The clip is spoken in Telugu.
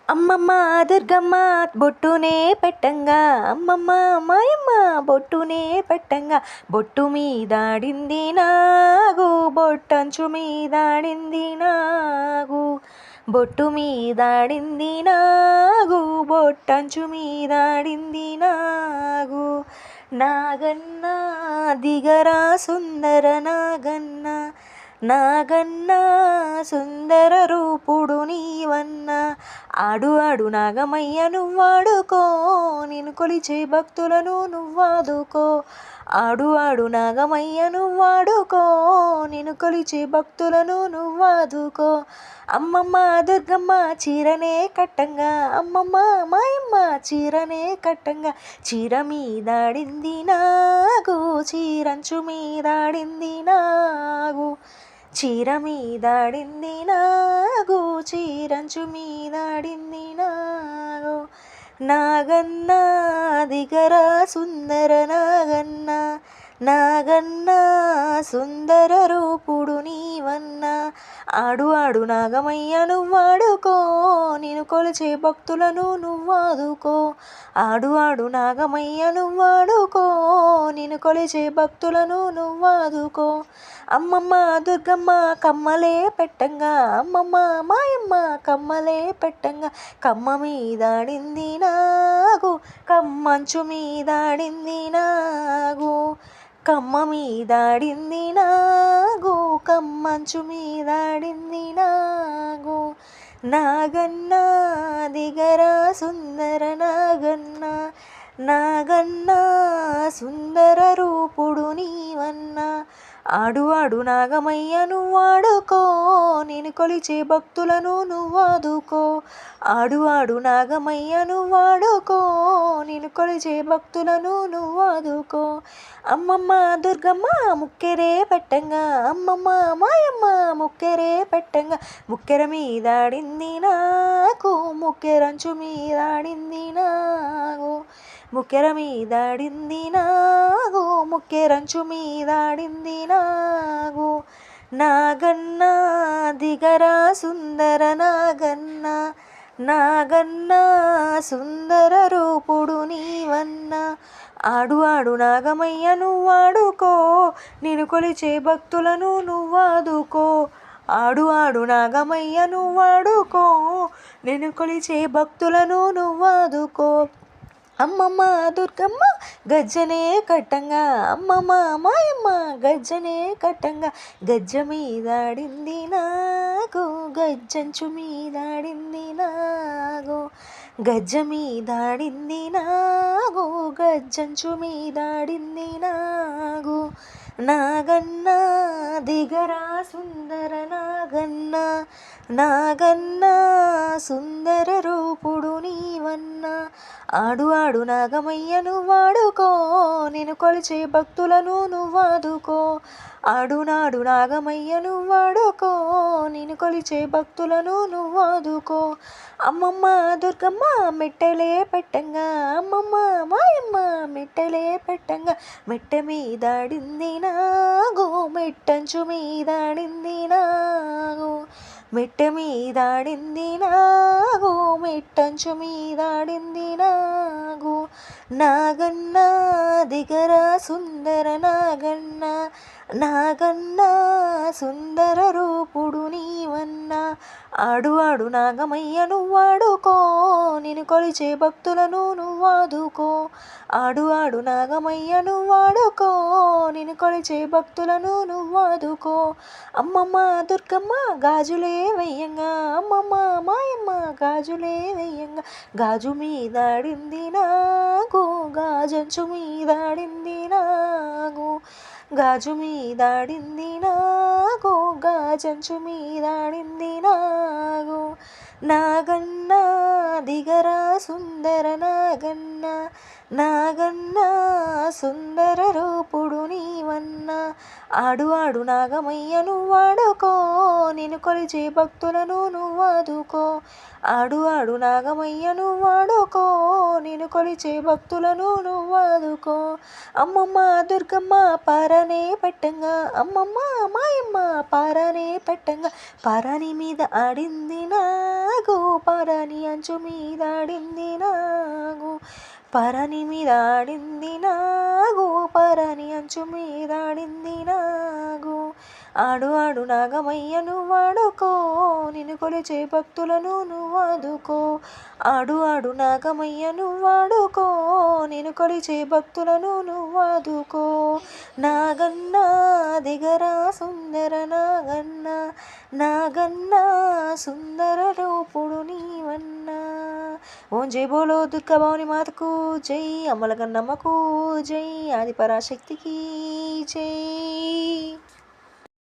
అమ్మమ్మ దుర్గమ్మ బొట్టునే పెట్టంగా, అమ్మమ్మ మాయమ్మ బొట్టునే పెట్టంగా, బొట్టు మీదాడింది నాగు, బొట్టంచు మీదాడింది నాగు, బొట్టు మీదాడింది నాగు, బొట్టంచు మీదాడింది నాగు. నాగన్న దిగరా సుందర నాగన్న, నాగన్న సుందర రూపుడు నీవన్న, ఆడు ఆడు నాగమయ్య నువ్వాడుకో, నిన్ను కొలిచే భక్తులను నువ్వాదుకో, ఆడు ఆడు నాగమయ్య నువ్వాడుకో, నిన్ను కొలిచే భక్తులను నువ్వాదుకో. అమ్మమ్మ దుర్గమ్మ చీరనే కట్టంగా, అమ్మమ్మ మాయమ్మ చీరనే కట్టంగా, చీర మీదాడింది నాగు, చీరంచు మీదాడింది నాగు, చీర మీదాడింది నాగు, చీరంచు మీదాడింది నాగు. నాగన్న దిగరా సుందర నాగన్న, నాగన్న సుందర రూపుడు నీవన్న, ఆడు ఆడు నాగమయ్య నువ్వాడుకో, నిన్ను కొలిచే భక్తులను నువ్వాదుకో, ఆడు ఆడు నాగమయ్య నువ్వాడుకో, నిన్ను కొలిచే భక్తులను నువ్వాదుకో. అమ్మమ్మ దుర్గమ్మ కమ్మలే పెట్టంగా, అమ్మమ్మ మాయమ్మ కమ్మలే పెట్టంగా, కమ్మ మీదాడింది నాగు, కమ్మంచు మీదాడింది నాగు, కమ్మ మీదాడింది నాగు, కమ్మంచు మీదాడింది నాగు. నాగన్న దిగరా సుందర నాగన్న, నాగన్న సుందర రూపుడు నీవన్న, ఆడు ఆడు నాగమయ్య నువ్వాడుకో, నేను కొలిచే భక్తులను నువ్వాదుకో, ఆడు ఆడు నాగమయ్య నువ్వాడుకో, నేను కొలిచే భక్తులను నువ్వాదుకో. అమ్మమ్మ దుర్గమ్మ ముక్కెరే పెట్టంగా, అమ్మమ్మ మాయమ్మ ముక్కెరే పెట్టంగా, ముక్కెర మీదాడింది నాకు, ముక్కెరంచు మీదాడింది నాకు, ముక్కెర మీదాడింది నాగు, ముక్కెరంచు మీదాడింది నాగు. నాగన్న దిగరా సుందర నాగన్న, నాగన్న సుందర రూపుడు నీవన్న, ఆడు ఆడు నాగమయ్య నువ్వాడుకో, నిన్ను కొలిచే భక్తులను నువ్వాదుకో, ఆడు ఆడు నాగమయ్య నువ్వాడుకో, నిన్ను కొలిచే భక్తులను నువ్వాదుకో. అమ్మమ్మ దుర్గమ్మ గజ్జనే కట్టంగా, అమ్మమ్మ మాయమ్మ గజ్జనే కట్టంగా, గజ్జ మీదాడింది నాకు, గజ్జంచు మీదాడింది నాకు, గజ్జ మీదాడింది నాకు, గజ్జంచు మీదాడింది నాకు. నాగన్న దిగరా సుందర నాగన్న, నాగన్న సుందర రూపుడు నీవన్న, ఆడు ఆడు నాగమయ్య నువ్వాడుకో, నేను కొలిచే భక్తులను నువ్వాదుకో, ఆడు నాడు నాగమయ్య నువ్వాడుకో, నేను కొలిచే భక్తులను నువ్వాదుకో. అమ్మమ్మ దుర్గమ్మ మెట్టెలే పెట్టంగా, అమ్మమ్మ మాయమ్మ మెట్టెలే పెట్టంగా, మెట్టె మీదాడింది నాగు, మెట్టంచు మీదాడింది నాగు, మెట్టె మీదాడింది నాగు, మెట్టంచు మీదాడింది నాగు. నాగన్న దిగరా సుందర నాగన్న, నాగన్న సుందర రూపుడు నీవన్న, ఆడు ఆడు నాగమయ్య నువ్వాడుకో, నిన్ను కొలిచే భక్తులను నువ్వాదుకో, ఆడు ఆడు నాగమయ్య నువ్వాడుకో, నిన్ను కొలిచే భక్తులను నువ్వాదుకో. అమ్మమ్మ దుర్గమ్మ గాజులే వెయ్యంగా, అమ్మమ్మ మాయమ్మ గాజులే వెయ్యంగా, గాజు మీదాడింది నాగు, గాజంచు మీదాడింది నాగు, గాజు మీదాడింది నాగు, గాజంచు మీదాడింది నాగు. నాగన్న దిగరా సుందర నాగన్న, నాగన్నా సుందర రూపుడు నీవన్నా ఆడు ఆడు నాగమయ్య నువ్వాడుకో నిన్ను కొలిచే భక్తులను నువ్వాదుకో ఆడు ఆడు నాగమయ్య నువ్వాడుకో నిన్ను కొలిచే భక్తులను నువ్వాదుకో అమ్మమ్మ దుర్గమ్మ పారనే పెట్టంగా అమ్మమ్మ మాయమ్మ పారనే పెట్టంగా పారాని మీద ఆడింది నాగు పారాని అంచు మీద ఆడింది నాగు పరని మీద ఆడింది నాగు పరని అంచు మీద ఆడింది నాగు ఆడు ఆడు నాగమయ్య నువ్వాడుకో నిన్ను కొలిచే భక్తులను నువ్వాదుకో ఆడు ఆడు నాగమయ్య నువ్వాడుకో నిన్ను కొలిచే భక్తులను నువ్వాదుకో నాగన్నా దిగరా సుందర నాగన్నా నాగన్నా సుందర రూపుడు నీవన్నా ఓం జై బోలో దుర్గా భవాని మాతకు జై అమల గన్నమ్మకు జై ఆది పరాశక్తికి జై.